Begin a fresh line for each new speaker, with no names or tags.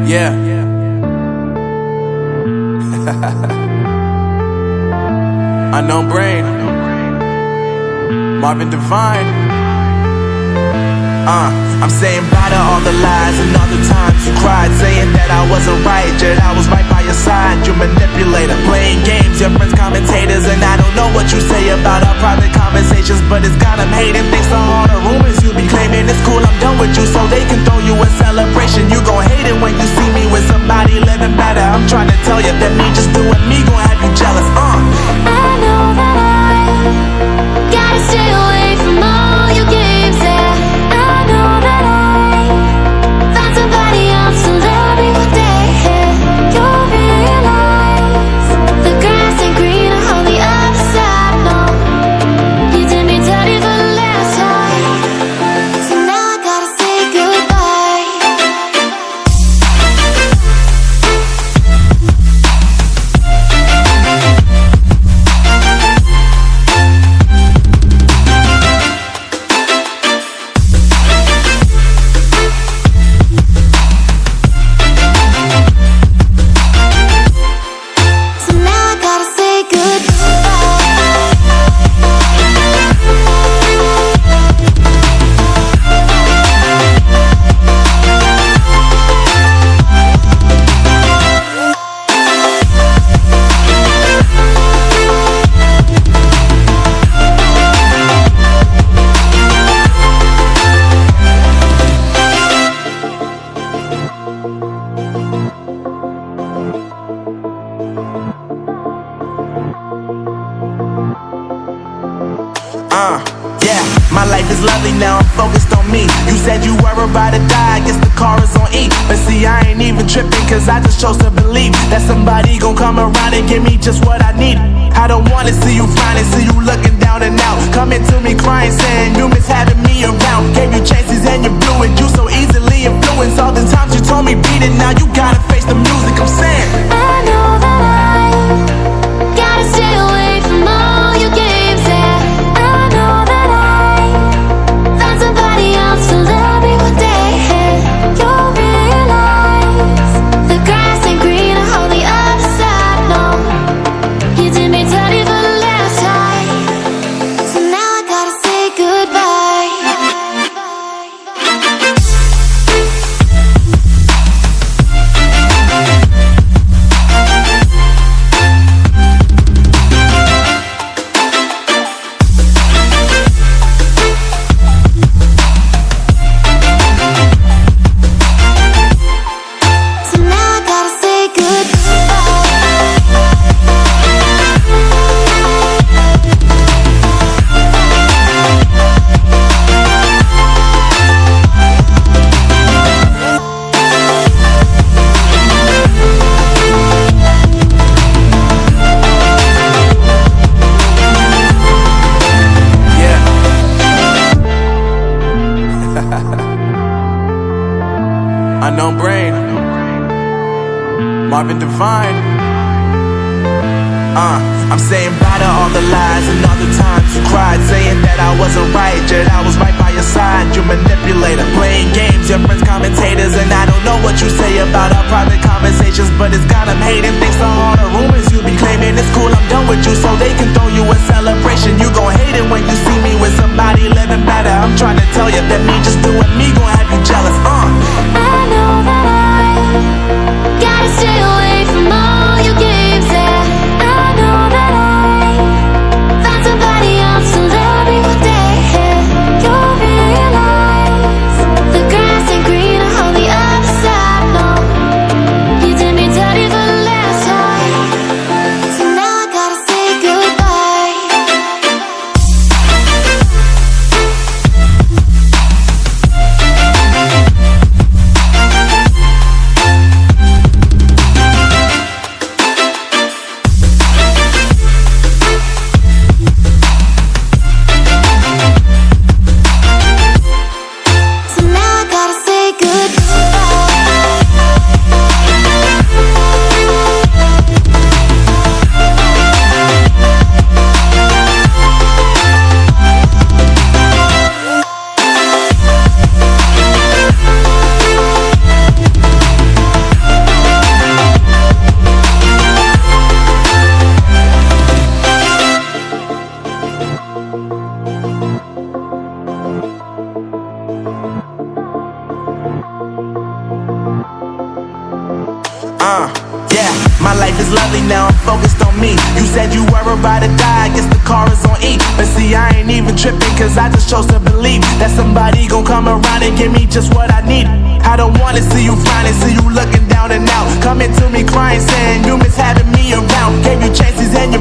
Yeah. Unknown Brain, Marvin Divine. I'm saying bye to all the lies and all the times you cried, saying that I wasn't right, yet I was right by your side. You manipulator, playing games, your friends commentators, and I don't know what you say about our private conversations, but it's got them hating. Thanks to all the rumors you be claiming. It's cool, I'm done with you, so they can throw you a celebration. You gon' hate it when you see me with somebody living better. I'm trying to tell you that me just doing me gon' have you jealous.
I know that I gotta stay away from all your games. Yeah, I know that I found somebody else to love me one day. Yeah, you'll realize the grass ain't greener on the other side. No, you did me dirty for the last time, so now I gotta say goodbye. So now I gotta say
Yeah, my life is lovely now, I'm focused on me. You said you were about to die, I guess the car is on E. But see, I ain't even tripping, cause I just chose to believe that somebody gon' come around and give me just what I need. I don't wanna see you frowning, see you looking down and out, coming to me crying, saying you miss having me around. Gave you chances and you blew it, you so easily influenced. All the times you told me beat it, now you gotta face the music. I'm saying
I know that I gotta stay away from all your games. Yeah, I know that I found somebody else to love me one day. Yeah, you'll realize the grass ain't greener on the other side. No, you did me dirty for the last time, so now I gotta say goodbye. So now I gotta say
yeah. Unknown Brain, Marvin Divine. I'm saying bye to all the lies and all the times you cried, saying that I wasn't right, yet I was right by your side. You manipulator, playing games, your friends commentators, and I don't know what you say about our private conversations, but it's got them hating. Thanks to all the rumors you be claiming. It's cool, I'm done with you, so they can throw you a celebration. You gon' hate it when you see me with somebody living better. I'm trying to tell you that me just doing me gon' have you jealous.
I know that I gotta stay away from all your games. Yeah, I know that I found somebody else to love me one day. Yeah, you'll realize the grass ain't greener on the other side. No, you did me dirty for the last time, so now I gotta say goodbye.
You said you were about to die, I guess the car is on E. But see, I ain't even tripping, cause I just chose to believe that somebody gon' come around and give me just what I need. I don't wanna see you frowning, see you looking down and out, coming to me crying, saying you miss having me around. Gave you chances and you